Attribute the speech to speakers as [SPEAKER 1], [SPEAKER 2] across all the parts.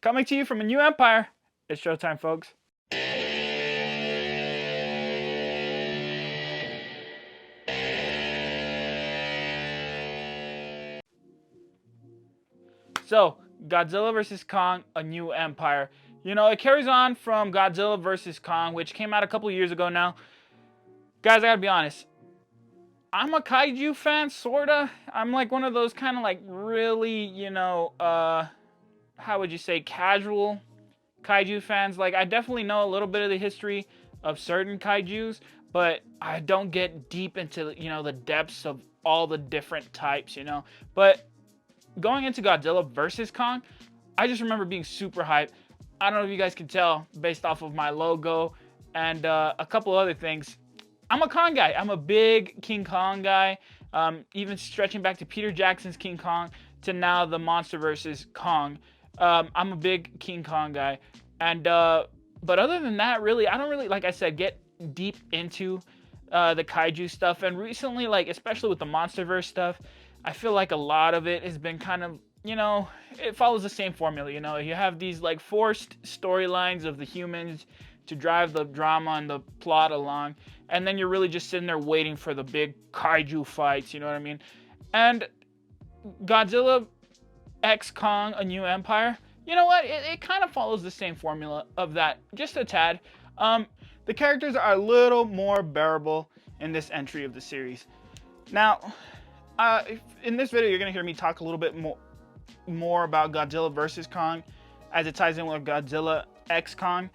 [SPEAKER 1] Coming to you from a new empire. It's showtime, folks. So, Godzilla vs. Kong, A New Empire. You know, it carries on from Godzilla vs. Kong, which came out a couple years ago now. Guys, I gotta be honest. I'm a kaiju fan, sorta. I'm like one of those kind of like really, how would you say, casual kaiju fans. Like, I definitely know a little bit of the history of certain kaijus, but I don't get deep into, the depths of all the different types. But going into Godzilla versus Kong, I just remember being super hyped. I don't know if you guys can tell based off of my logo and a couple other things. I'm a Kong guy. I'm a big King Kong guy. Even stretching back to Peter Jackson's King Kong to now the Monster versus Kong. I'm a big King Kong guy. And but other than that, really, I don't really, like I said, get deep into the kaiju stuff. And recently, like especially with the MonsterVerse stuff, I feel like a lot of it has been kind of, it follows the same formula. You have these like forced storylines of the humans to drive the drama and the plot along, and then you're really just sitting there waiting for the big kaiju fights. You know what I mean? And Godzilla X Kong: A New Empire. You know what? It kind of follows the same formula of that, just a tad. The characters are a little more bearable in this entry of the series. Now, in this video, you're gonna hear me talk a little bit more about Godzilla vs. Kong, as it ties in with Godzilla X Kong.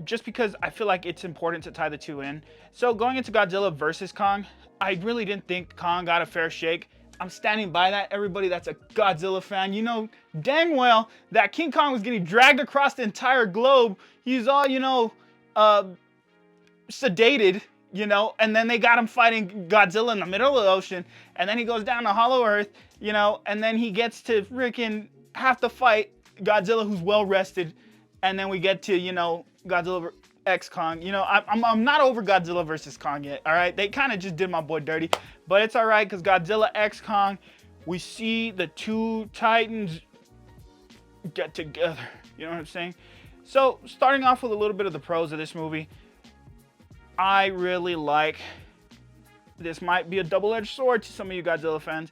[SPEAKER 1] Just because I feel like it's important to tie the two in. So going into Godzilla vs. Kong, I really didn't think Kong got a fair shake. I'm standing by that. Everybody that's a Godzilla fan, you know dang well that King Kong was getting dragged across the entire globe. He's all, sedated, and then they got him fighting Godzilla in the middle of the ocean, and then he goes down to Hollow Earth, and then he gets to freaking have to fight Godzilla, who's well rested, and then we get to, Godzilla X Kong. I'm not over Godzilla versus Kong yet, all right? They kind of just did my boy dirty, but it's all right, because Godzilla X Kong, we see the two titans get together, you know what I'm saying? So, starting off with a little bit of the pros of this movie, I really like, this might be a double-edged sword to some of you Godzilla fans,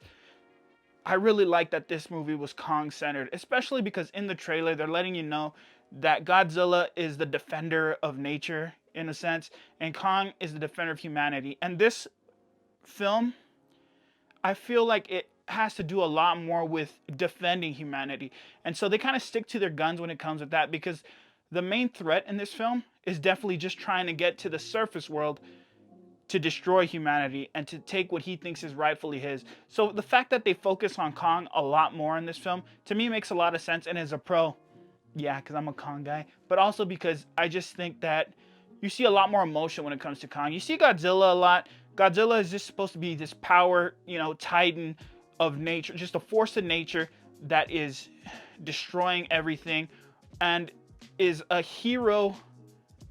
[SPEAKER 1] I really like that this movie was Kong-centered, especially because in the trailer, they're letting you know that Godzilla is the defender of nature, in a sense, and Kong is the defender of humanity. And this film, I feel like it has to do a lot more with defending humanity. And so they kind of stick to their guns when it comes with that, because the main threat in this film is definitely just trying to get to the surface world to destroy humanity and to take what he thinks is rightfully his. So the fact that they focus on Kong a lot more in this film, to me, makes a lot of sense. And as a pro, yeah, because I'm a Kong guy, but also because I just think that you see a lot more emotion when it comes to Kong. You see Godzilla a lot. Godzilla is just supposed to be this power, titan of nature, just a force of nature that is destroying everything and is a hero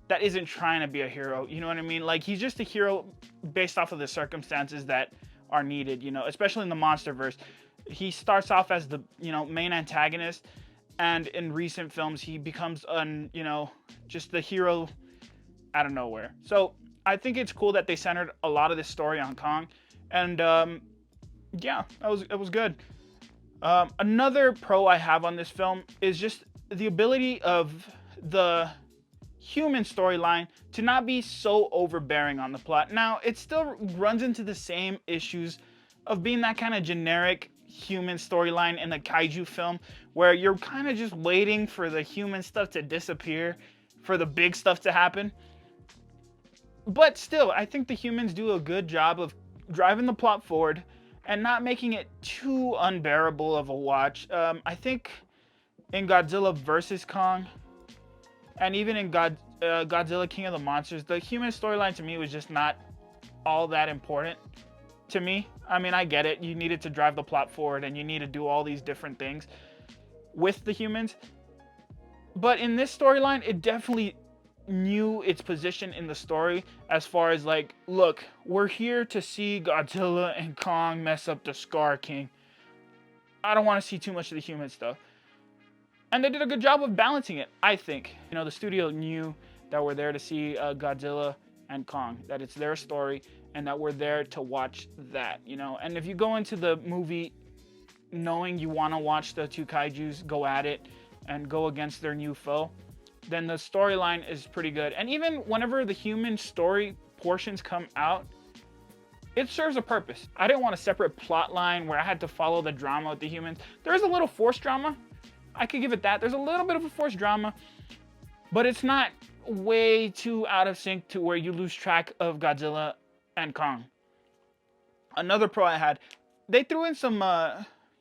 [SPEAKER 1] that isn't trying to be a hero. You know what I mean? Like, he's just a hero based off of the circumstances that are needed, especially in the MonsterVerse. He starts off as the, main antagonist, and in recent films, he becomes just the hero out of nowhere. So I think it's cool that they centered a lot of this story on Kong, and yeah, it was good. Another pro I have on this film is just the ability of the human storyline to not be so overbearing on the plot. Now, it still runs into the same issues of being that kind of generic human storyline in a kaiju film, where you're kind of just waiting for the human stuff to disappear, for the big stuff to happen. But still, I think the humans do a good job of driving the plot forward and not making it too unbearable of a watch. I think in Godzilla vs. Kong, and even in Godzilla King of the Monsters, the human storyline to me was just not all that important to me. I mean, I get it. You needed to drive the plot forward and you need to do all these different things with the humans. But in this storyline, it definitely knew its position in the story as far as like, look, we're here to see Godzilla and Kong mess up the Scar King. I don't want to see too much of the human stuff. And they did a good job of balancing it, I think. You know, the studio knew that we're there to see Godzilla and Kong, that it's their story, and that we're there to watch that, you know. And if you go into the movie knowing you want to watch the two kaijus go at it and go against their new foe, then the storyline is pretty good. And even whenever the human story portions come out, it serves a purpose. I didn't want a separate plot line where I had to follow the drama with the humans. There is a little forced drama. I could give it that. There's a little bit of a forced drama, but it's not way too out of sync to where you lose track of Godzilla and Kong. Another pro I had, they threw in some,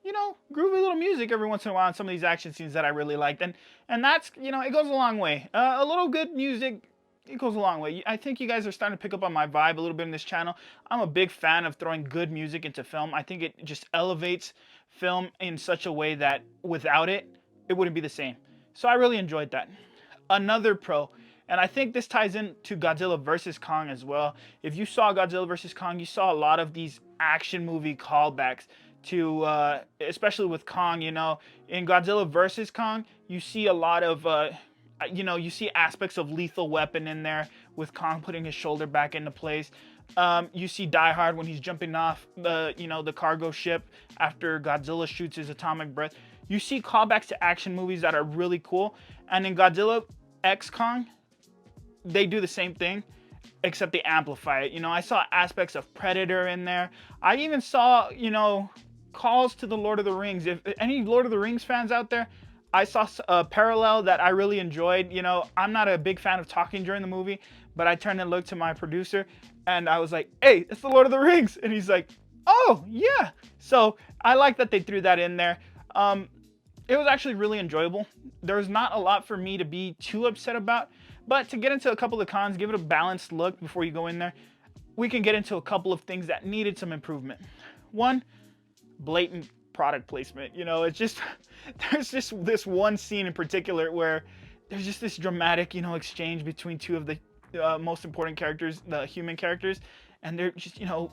[SPEAKER 1] you know, groovy little music every once in a while in some of these action scenes that I really liked. And that's, you know, it goes a long way. A little good music, it goes a long way. I think you guys are starting to pick up on my vibe a little bit in this channel. I'm a big fan of throwing good music into film. I think it just elevates film in such a way that without it, it wouldn't be the same. So I really enjoyed that. Another pro, and I think this ties into Godzilla vs. Kong as well. If you saw Godzilla vs. Kong, you saw a lot of these action movie callbacks to, especially with Kong, you know. In Godzilla vs. Kong, you see a lot of, you know, you see aspects of Lethal Weapon in there with Kong putting his shoulder back into place. You see Die Hard when he's jumping off the, you know, the cargo ship after Godzilla shoots his atomic breath. You see callbacks to action movies that are really cool. And in Godzilla x Kong, they do the same thing, except they amplify it. You know, I saw aspects of Predator in there. I even saw, you know, calls to the Lord of the Rings. If any Lord of the Rings fans out there, I saw a parallel that I really enjoyed. You know, I'm not a big fan of talking during the movie, but I turned and looked to my producer and I was like, hey, it's the Lord of the Rings. And he's like, oh, yeah. So I like that they threw that in there. It was actually really enjoyable. There's not a lot for me to be too upset about, but to get into a couple of cons, give it a balanced look before you go in there, we can get into a couple of things that needed some improvement. One, blatant product placement. You know, it's just, there's just this one scene in particular where there's just this dramatic, you know, exchange between two of the most important characters, the human characters, and they're just, you know,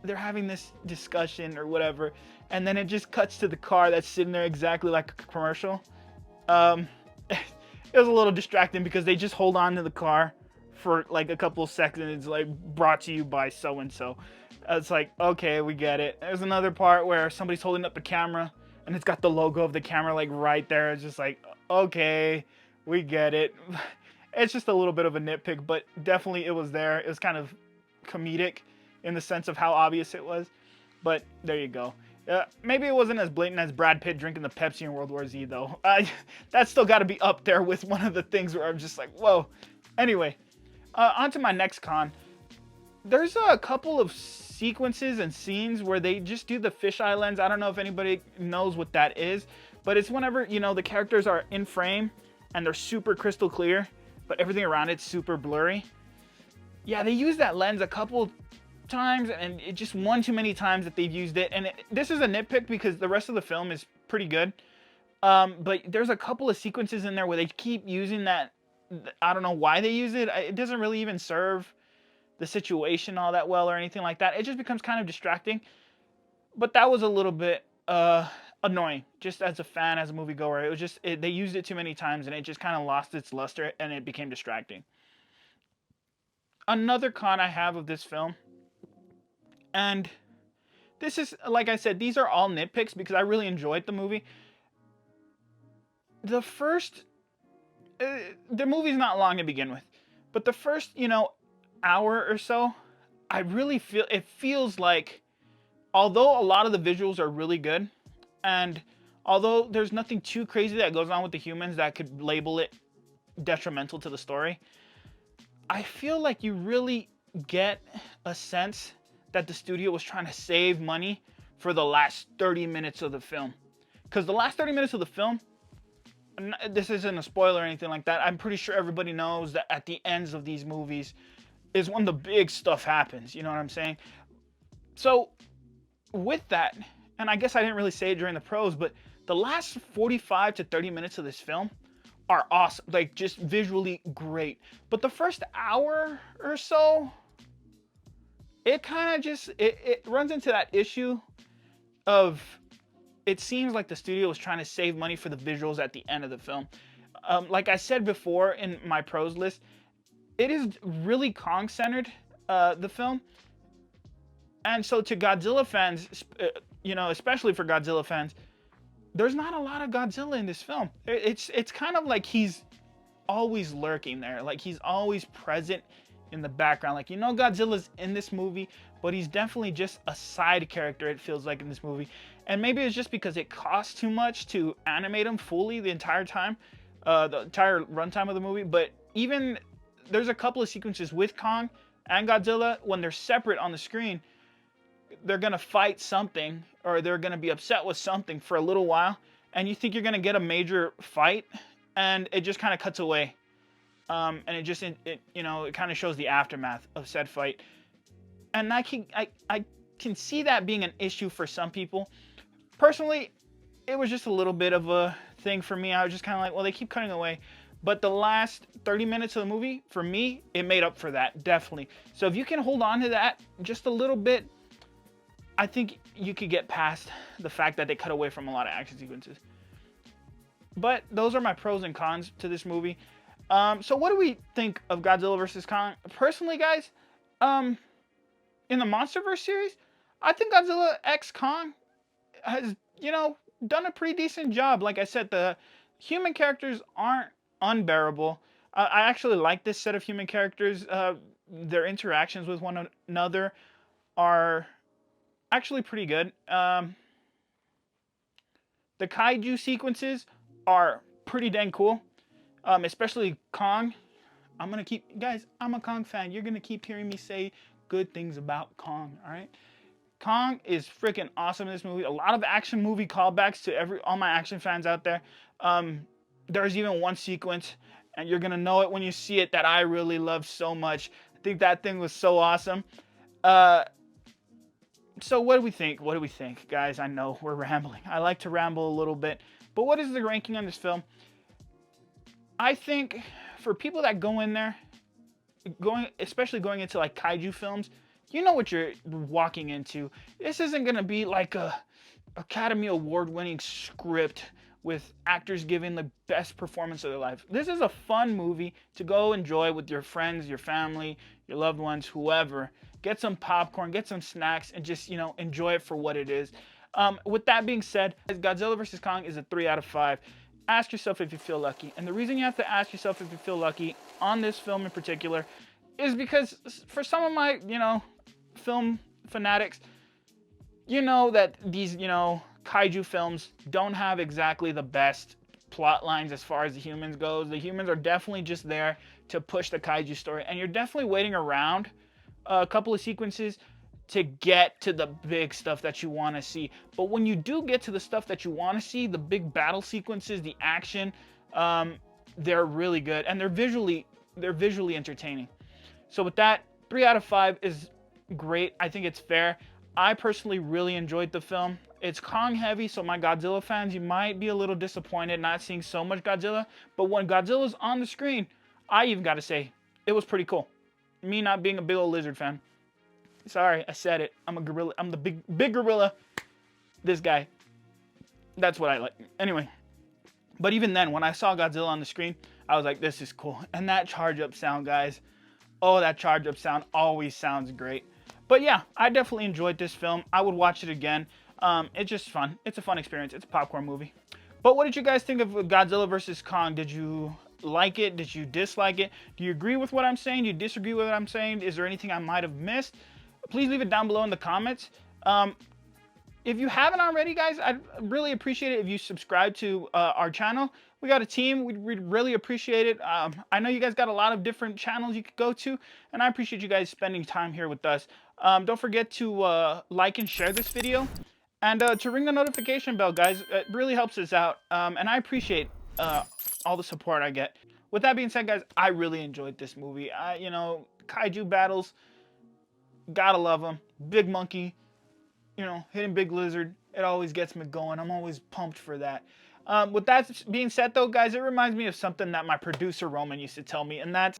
[SPEAKER 1] they're having this discussion or whatever, and then it just cuts to the car that's sitting there exactly like a commercial. It was a little distracting because they just hold on to the car for like a couple of seconds. It's like brought to you by so and so. It's like, okay, we get it. There's another part where somebody's holding up the camera and it's got the logo of the camera like right there. It's just like, okay, we get it. It's just a little bit of a nitpick, but definitely it was there. It was kind of comedic in the sense of how obvious it was, but there you go. Maybe it wasn't as blatant as Brad Pitt drinking the Pepsi in World War Z though. That's still got to be up there with one of the things where I'm just like, whoa. Anyway, on to my next con. There's a couple of sequences and scenes where they just do the fisheye lens. I don't know if anybody knows what that is, but it's whenever, you know, the characters are in frame and they're super crystal clear, but everything around it's super blurry. Yeah, they use that lens a couple times, and it just one too many times that they've used it. And this is a nitpick because the rest of the film is pretty good. But there's a couple of sequences in there where they keep using that. I don't know why they use it. It doesn't really even serve the situation all that well or anything like that. It just becomes kind of distracting. But that was a little bit annoying, just as a fan, as a moviegoer. It was just, they used it too many times and it just kind of lost its luster and it became distracting. Another con I have of this film, and this is, like I said, these are all nitpicks because I really enjoyed the movie. The movie's not long to begin with, but the first, you know, hour or so, I really feel, it feels like, although a lot of the visuals are really good, and although there's nothing too crazy that goes on with the humans that could label it detrimental to the story, I feel like you really get a sense that the studio was trying to save money for the last 30 minutes of the film. Because the last 30 minutes of the film, this isn't a spoiler or anything like that, I'm pretty sure everybody knows that at the ends of these movies is when the big stuff happens, you know what I'm saying? So, with that, and I guess I didn't really say it during the pros, but the last 45 to 30 minutes of this film are awesome, like just visually great. But the first hour or so, it kind of just, it runs into that issue of it seems like the studio was trying to save money for the visuals at the end of the film. Like I said before in my pros list, it is really Kong-centered, the film. And so to Godzilla fans, especially for Godzilla fans, there's not a lot of Godzilla in this film. It's kind of like he's always lurking there. Like he's always present in the background. Like, Godzilla's in this movie, but he's definitely just a side character, it feels like, in this movie. And maybe it's just because it costs too much to animate him fully the entire time, the entire runtime of the movie. But even there's a couple of sequences with Kong and Godzilla when they're separate on the screen. They're gonna fight something, or they're gonna be upset with something for a little while, and you think you're gonna get a major fight, and it just kind of cuts away, and it kind of shows the aftermath of said fight. And I can see that being an issue for some people. Personally, it was just a little bit of a thing for me. I was just kind of like, well, they keep cutting away. But the last 30 minutes of the movie, for me, it made up for that, definitely. So if you can hold on to that just a little bit, I think you could get past the fact that they cut away from a lot of action sequences. But those are my pros and cons to this movie. So what do we think of Godzilla vs. Kong? Personally, guys, in the MonsterVerse series, I think Godzilla x Kong has, done a pretty decent job. Like I said, the human characters aren't unbearable. I actually like this set of human characters. Their interactions with one another are actually pretty good. The kaiju sequences are pretty dang cool, especially Kong. I'm a Kong fan. You're gonna keep hearing me say good things about Kong, all right? Kong is freaking awesome in this movie. A lot of action movie callbacks to all my action fans out there. There's even one sequence, and you're gonna know it when you see it, that I really love so much. I think that thing was so awesome. So what do we think? What do we think? Guys, I know we're rambling. I like to ramble a little bit. But what is the ranking on this film? I think for people that go in there, especially going into like kaiju films, you know what you're walking into. This isn't going to be like a Academy Award winning script with actors giving the best performance of their life. This is a fun movie to go enjoy with your friends, your family, your loved ones, whoever. Get some popcorn, get some snacks, and just, enjoy it for what it is. With that being said, Godzilla vs. Kong is a 3 out of 5. Ask yourself if you feel lucky. And the reason you have to ask yourself if you feel lucky on this film in particular is because for some of my, film fanatics, that these, kaiju films don't have exactly the best plot lines as far as the humans goes. The humans are definitely just there to push the kaiju story, and you're definitely waiting around a couple of sequences to get to the big stuff that you want to see. But when you do get to the stuff that you want to see, the big battle sequences, the action, they're really good, and they're visually entertaining. So with that, 3 out of 5 is great. I think it's fair. I personally really enjoyed the film. It's Kong heavy, so my Godzilla fans, you might be a little disappointed not seeing so much Godzilla. But when Godzilla's on the screen, I even got to say, it was pretty cool. Me not being a big old lizard fan. Sorry, I said it. I'm a gorilla. I'm the big gorilla. This guy. That's what I like. Anyway. But even then, when I saw Godzilla on the screen, I was like, this is cool. And that charge up sound, guys. Oh, that charge up sound always sounds great. But yeah, I definitely enjoyed this film. I would watch it again. It's just fun. It's a fun experience. It's a popcorn movie. But what did you guys think of Godzilla vs. Kong? Did you like it? Did you dislike it? Do you agree with what I'm saying? Do you disagree with what I'm saying? Is there anything I might have missed? Please leave it down below in the comments. If you haven't already, guys, I'd really appreciate it if you subscribe to our channel. We got a team. We'd really appreciate it. I know you guys got a lot of different channels you could go to, and I appreciate you guys spending time here with us. Don't forget to like and share this video, and to ring the notification bell, guys. It really helps us out, and I appreciate all the support I get. With that being said, guys, I really enjoyed this movie. Kaiju battles, gotta love them. Big monkey, hitting big lizard. It always gets me going. I'm always pumped for that. With that being said, though, guys, it reminds me of something that my producer Roman used to tell me, and that's